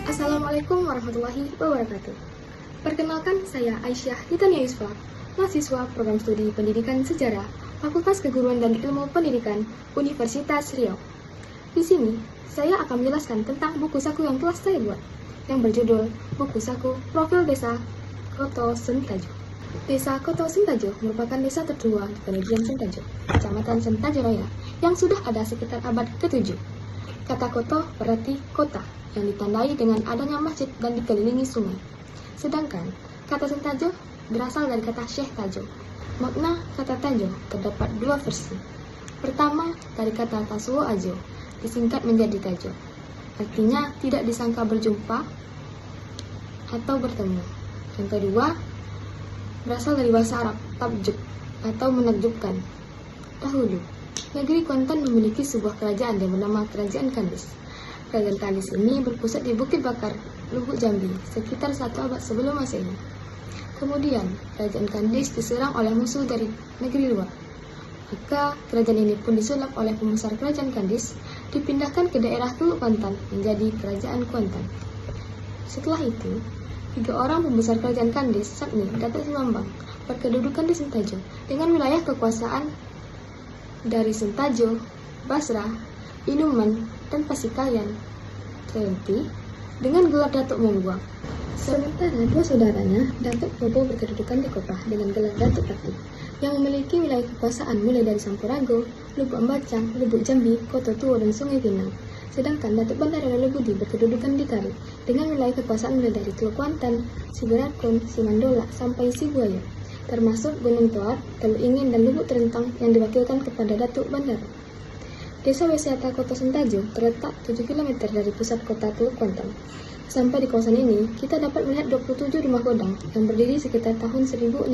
Assalamualaikum warahmatullahi wabarakatuh. Perkenalkan, saya Aisyah Hitania Yusfa, mahasiswa program studi Pendidikan Sejarah, Fakultas Keguruan dan Ilmu Pendidikan, Universitas Riau. Di sini, saya akan menjelaskan tentang buku saku yang telah saya buat, yang berjudul Buku Saku Profil Desa Koto Sentajo. Desa Koto Sentajo merupakan desa tertua di Penedian Sentajo, Kecamatan Sentajo Raya, yang sudah ada sekitar abad ke-7. Kata koto berarti kota, yang ditandai dengan adanya masjid dan dikelilingi sungai. Sedangkan kata Sentajo berasal dari kata Syekh Tajo. Makna kata Tajo terdapat dua versi. Pertama, dari kata Tasuo Ajo, disingkat menjadi Tajo. Artinya tidak disangka berjumpa atau bertemu. Yang kedua, berasal dari bahasa Arab, tabjuk atau menakjubkan. Dahulu, negeri Kuantan memiliki sebuah kerajaan yang bernama Kerajaan Kandis. Kerajaan Kandis ini berpusat di Bukit Bakar, Lubuk Jambi, sekitar 1 abad sebelum Masehi. Kemudian, Kerajaan Kandis diserang oleh musuh dari negeri luar. Maka, kerajaan ini pun disulap oleh pembesar Kerajaan Kandis, dipindahkan ke daerah Teluk Kuantan menjadi Kerajaan Kuantan. Setelah itu, 3 orang pembesar Kerajaan Kandis, yakni Datuk Sumambang, berkedudukan di Sentajo dengan wilayah kekuasaan dari Sentajo, Basrah, Inuman, dan Pasikayan, terhenti dengan gelar Datuk Membuang. Sementara 2 saudaranya, Datuk Bobo berkedudukan di Kopah dengan gelar Datuk Pati, yang memiliki wilayah kekuasaan mulai dari Sampurago, Lubuk Ambacang, Lubuk Jambi, Koto Tuo, dan Sungai Pinang. Sedangkan Datuk Bandar Lolo Budi berkedudukan di Kari dengan wilayah kekuasaan mulai dari Teluk Kuantan, Siberakon, Simandola, sampai Sibuaya, termasuk Gunung Toar, Teluk Ingin, dan Lubuk Terentang yang diwakilkan kepada Datuk Bandar. Desa wisata Koto Sentajo terletak 7 km dari pusat kota Teluk Kuantan. Sampai di kawasan ini, kita dapat melihat 27 rumah godang yang berdiri sekitar tahun 1600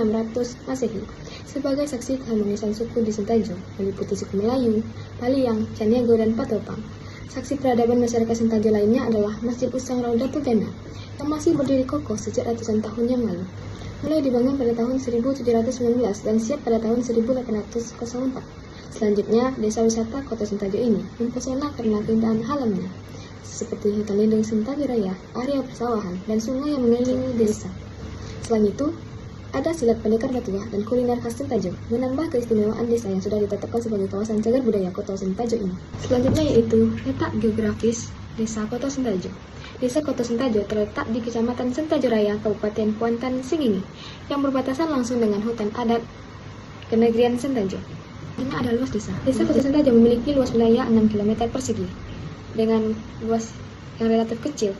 Masehi sebagai saksi keharmonisan suku di Sentajo, meliputi suku Melayu, Paliang, Caniago, dan Patopang. Saksi peradaban masyarakat Sentajo lainnya adalah Masjid Usang Raudatul Gana yang masih berdiri kokoh sejak ratusan tahun yang lalu. Mulai dibangun pada tahun 1719 dan siap pada tahun 1804. Selanjutnya, desa wisata Koto Sentajo ini mempesona karena keindahan alamnya, seperti hutan lindung Sentajo Raya, area persawahan, dan sungai yang mengelilingi desa. Selain itu, ada silat pendekar batuah dan kuliner khas Sentajo, menambah keistimewaan desa yang sudah ditetapkan sebagai kawasan cagar budaya Koto Sentajo ini. Selanjutnya yaitu letak geografis desa Koto Sentajo. Desa Koto Sentajo terletak di Kecamatan Sentajo Raya, Kabupaten Kuantan Singini, yang berbatasan langsung dengan hutan adat Kenegrian Sentajo. Ini ada luas desa. Desa Koto Sentajo memiliki luas wilayah 6 km persegi dengan luas yang relatif kecil.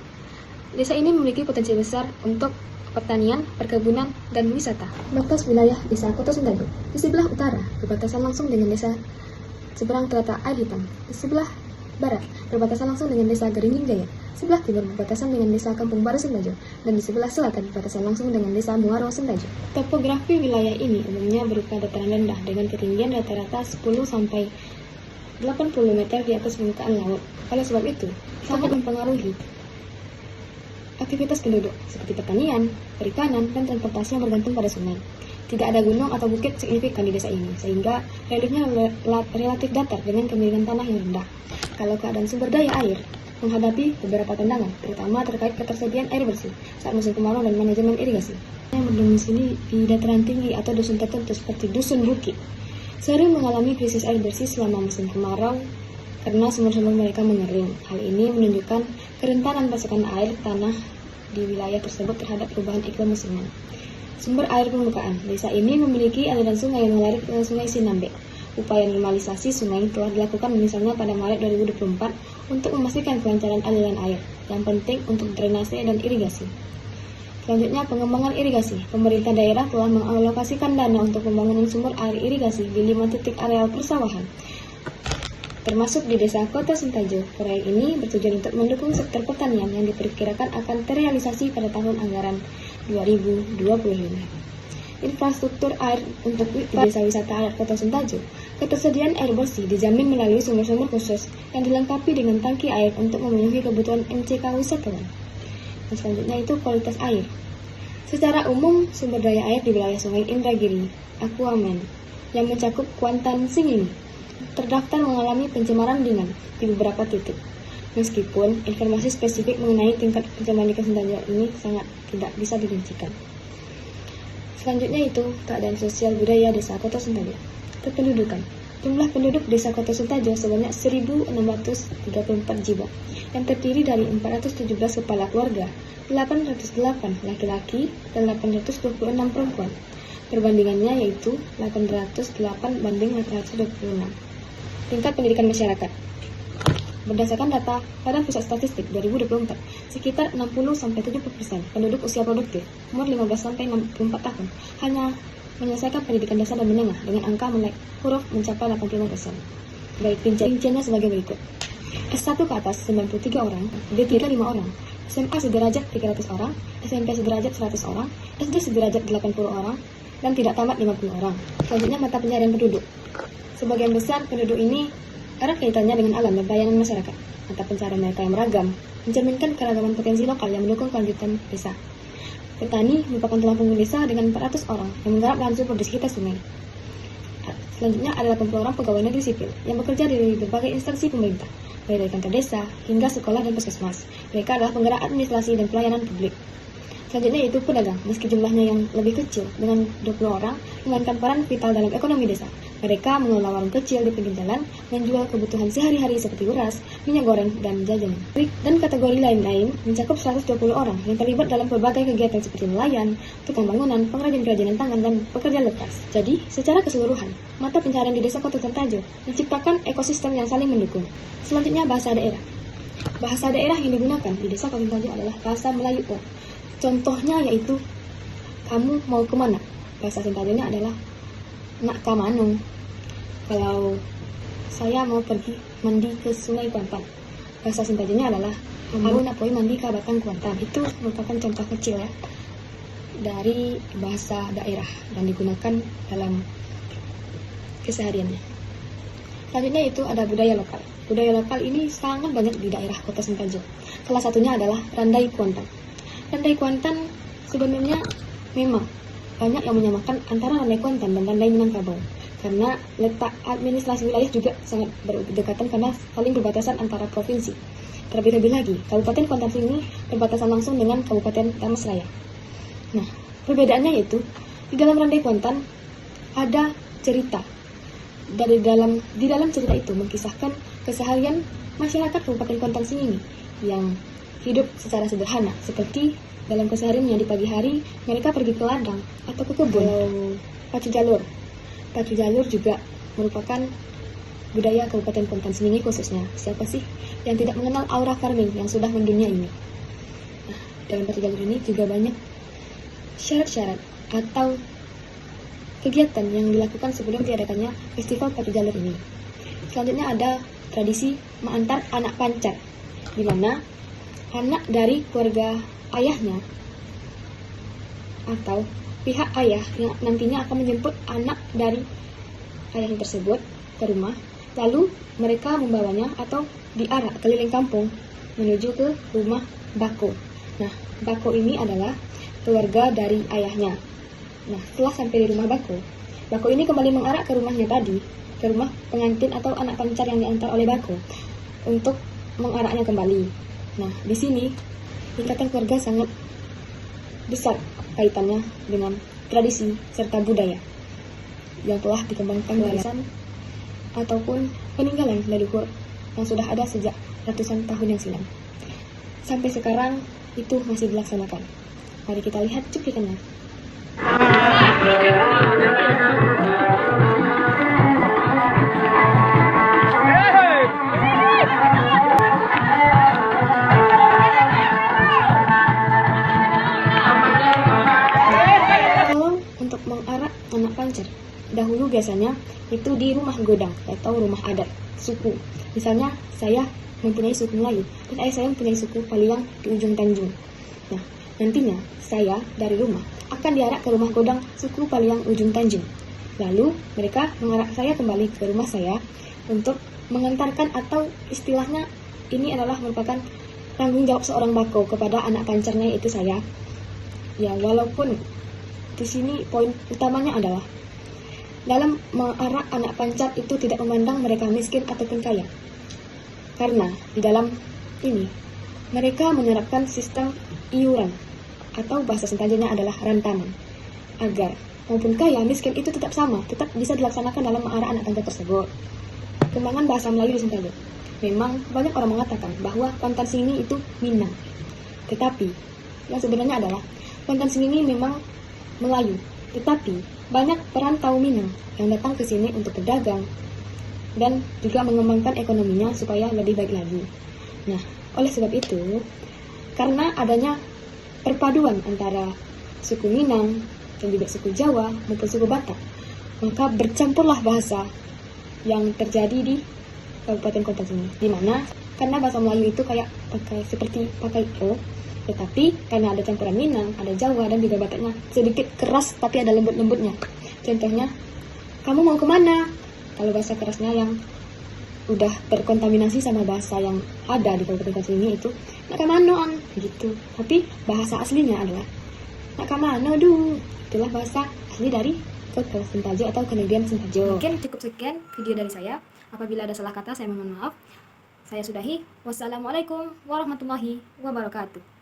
Desa ini memiliki potensi besar untuk pertanian, perkebunan, dan wisata. Batas wilayah desa Koto Sentajo. Di sebelah utara, berbatasan langsung dengan desa Seberang Telaga Air Hitam. Di sebelah barat, berbatasan langsung dengan desa Geringin Jaya. Sebelah timur berbatasan dengan desa Kampung Baru Sentajo, dan di sebelah selatan berbatasan langsung dengan desa Muaro Sentajo. Topografi wilayah ini umumnya berupa dataran rendah dengan ketinggian rata-rata 10 sampai 80 meter di atas permukaan laut. Oleh sebab itu, sangat mempengaruhi aktivitas penduduk seperti pertanian, perikanan, dan transportasi yang bergantung pada sungai. Tidak ada gunung atau bukit signifikan di desa ini, sehingga reliefnya relatif datar dengan kemiringan tanah yang rendah. Kalau keadaan sumber daya air menghadapi beberapa tantangan, terutama terkait ketersediaan air bersih saat musim kemarau dan manajemen irigasi. Yang berdomisili di dataran tinggi atau dusun tertentu seperti dusun bukit sering mengalami krisis air bersih selama musim kemarau karena sumber-sumber mereka mengering. Hal ini menunjukkan kerentanan pasokan air tanah di wilayah tersebut terhadap perubahan iklim musiman. Sumber air permukaan. Desa ini memiliki aliran sungai yang mengalir ke Sungai Sinambe. Upaya normalisasi sungai telah dilakukan misalnya pada Maret 2024 untuk memastikan kelancaran aliran air, yang penting untuk drainase dan irigasi. Selanjutnya, pengembangan irigasi. Pemerintah daerah telah mengalokasikan dana untuk pembangunan sumber air irigasi di 5 titik areal persawahan, termasuk di desa Koto Sentajo. Proyek ini bertujuan untuk mendukung sektor pertanian yang diperkirakan akan terrealisasi pada tahun anggaran 2025. Infrastruktur air untuk desa wisata adat Koto Sentajo. Ketersediaan air bersih dijamin melalui sumber-sumber khusus yang dilengkapi dengan tangki air untuk memenuhi kebutuhan MCK wisatawan. Dan selanjutnya itu kualitas air. Secara umum, sumber daya air di wilayah Sungai Indragiri, Aquaman, yang mencakup Kuantan Singini, terdaftar mengalami pencemaran ringan di beberapa titik. Meskipun informasi spesifik mengenai tingkat pencemaran di Sentaja ini sangat tidak bisa dirincikan. Selanjutnya itu keadaan sosial budaya Desa Kota Sentaja. Kependudukan. Jumlah penduduk Desa Kota Sentaja sebanyak 1.634 jiwa, yang terdiri dari 417 kepala keluarga, 808 laki-laki, dan 826 perempuan. Perbandingannya yaitu 808 banding 826. Tingkat pendidikan masyarakat. Berdasarkan data Badan Pusat Statistik 2024, sekitar 60-70% penduduk usia produktif umur 15-64 tahun hanya menyelesaikan pendidikan dasar dan menengah dengan angka melek huruf mencapai 85%. Baik, rinciannya sebagai berikut. S1 ke atas 93 orang, D3 5 orang, SMA sederajat 300 orang, SMP sederajat 100 orang, SD sederajat 80 orang, dan tidak tamat 50 orang. Selanjutnya mata pencarian penduduk. Sebagian besar penduduk ini erat kaitannya dengan alam dan pelayanan masyarakat. Mata pencarian mereka yang beragam mencerminkan keragaman potensi lokal yang mendukung kelanjutan desa. Petani merupakan tulang punggung desa dengan 400 orang yang menggarap lahan subur di sekitar sungai. Selanjutnya ada 80 orang pegawai negeri sipil yang bekerja di berbagai instansi pemerintah, mulai dari kantor desa hingga sekolah dan puskesmas. Mereka adalah penggerak administrasi dan pelayanan publik. Selanjutnya yaitu pedagang, meski jumlahnya yang lebih kecil dengan 20 orang, memainkan peran vital dalam ekonomi desa. Mereka mengelola warung kecil di pinggir jalan, menjual kebutuhan sehari-hari seperti beras, minyak goreng, dan jajanan. Dan kategori lain-lain mencakup 120 orang yang terlibat dalam berbagai kegiatan seperti nelayan, tukang bangunan, pengrajin kerajinan tangan, dan pekerja lepas. Jadi, secara keseluruhan, mata pencarian di Desa Kota Sentaja menciptakan ekosistem yang saling mendukung. Selanjutnya, bahasa daerah. Bahasa daerah yang digunakan di Desa Kota Sentaja adalah bahasa Melayu O. Contohnya yaitu, kamu mau kemana? Bahasa Sentajanya adalah nak ka manung. Kalau saya mau pergi mandi ke Sungai Kuantan, bahasa Sentajanya adalah kamu nak pergi mandi ke Batang Kuantan. Itu merupakan contoh kecil ya dari bahasa daerah dan digunakan dalam kesehariannya. Selanjutnya itu ada budaya lokal. Budaya lokal ini sangat banyak di daerah Kota Sentaja. Salah satunya adalah Randai Kuantan. Randai Kuantan sebenarnya memang banyak yang menyamakan antara Randai Kuantan dan Randai Minangkabau, karena letak administrasi wilayah juga sangat berdekatan karena saling berbatasan antara provinsi. Terlebih-lebih lagi, Kabupaten Kuantan ini berbatasan langsung dengan Kabupaten Dharmasraya. Nah, perbedaannya yaitu di dalam Randai Kuantan ada cerita. Di dalam cerita itu mengisahkan keseharian masyarakat Kabupaten Kuantan ini yang hidup secara sederhana, seperti dalam kesehariannya di pagi hari mereka pergi ke ladang atau ke kebun. Pacu jalur. Pacu jalur juga merupakan budaya Kabupaten Kuantan Sengingi khususnya. Siapa sih yang tidak mengenal aura farming yang sudah mendunia ini? Nah, dalam pacu jalur ini juga banyak syarat-syarat atau kegiatan yang dilakukan sebelum diadakannya festival pacu jalur ini. Selanjutnya ada tradisi mengantar anak pancar, di mana anak dari keluarga ayahnya atau pihak ayah yang nantinya akan menjemput anak dari ayahnya tersebut ke rumah, lalu mereka membawanya atau diarak keliling kampung menuju ke rumah bako. Nah, bako ini adalah keluarga dari ayahnya. Nah, setelah sampai di rumah bako, bako ini kembali mengarak ke rumahnya tadi, ke rumah pengantin atau anak pancar yang diantar oleh bako untuk mengaraknya kembali. Nah, di sini ikatan keluarga sangat besar kaitannya dengan tradisi serta budaya yang telah dikembangkan warisan ataupun peninggalan leluhur yang sudah ada sejak ratusan tahun yang silam. Sampai sekarang itu masih dilaksanakan. Mari kita lihat cuplikannya. Anak pancar dahulu biasanya itu di rumah godang atau rumah adat suku. Misalnya saya mempunyai suku Melayu dan ayah saya mempunyai suku Paliang di ujung Tanjung. Nah, nantinya saya dari rumah akan diarak ke rumah godang suku Paliang ujung Tanjung. Lalu mereka mengarak saya kembali ke rumah saya untuk mengantarkan, atau istilahnya ini adalah merupakan tanggung jawab seorang bako kepada anak pancarnya, yaitu saya. Ya, walaupun di sini poin utamanya adalah dalam mengarak anak pancat itu tidak memandang mereka miskin ataupun kaya. Karena di dalam ini mereka menerapkan sistem iuran atau bahasa Sentajanya adalah rantaman, agar maupun kaya miskin itu tetap sama, tetap bisa dilaksanakan dalam mengarak anak pancat tersebut. Kembangan bahasa Melayu di Sentaja. Memang banyak orang mengatakan bahwa Pantan Singini itu Minang. Tetapi yang sebenarnya adalah Pantan Singini memang Melayu. Tetapi banyak perantau Minang yang datang ke sini untuk berdagang dan juga mengembangkan ekonominya supaya lebih baik lagi. Nah, oleh sebab itu, karena adanya perpaduan antara suku Minang dan juga suku Jawa maupun suku Batak, maka bercampurlah bahasa yang terjadi di Kabupaten Kota sini. Di mana karena bahasa Melayu itu kayak seperti pakai o, tetapi karena ada campuran Minang, ada Jawa dan juga Bataknya sedikit keras tapi ada lembut-lembutnya. Contohnya, kamu mau kemana? Kalau bahasa kerasnya yang udah terkontaminasi sama bahasa yang ada di Kabupaten Kota ini itu nak kamano gitu. Tapi bahasa aslinya adalah nak kamano du. Itulah bahasa asli dari Kota Sentaja atau Kenegrian Sentaja. Mungkin cukup sekian video dari saya. Apabila ada salah kata saya mohon maaf. Saya sudahi. Wassalamualaikum warahmatullahi wabarakatuh.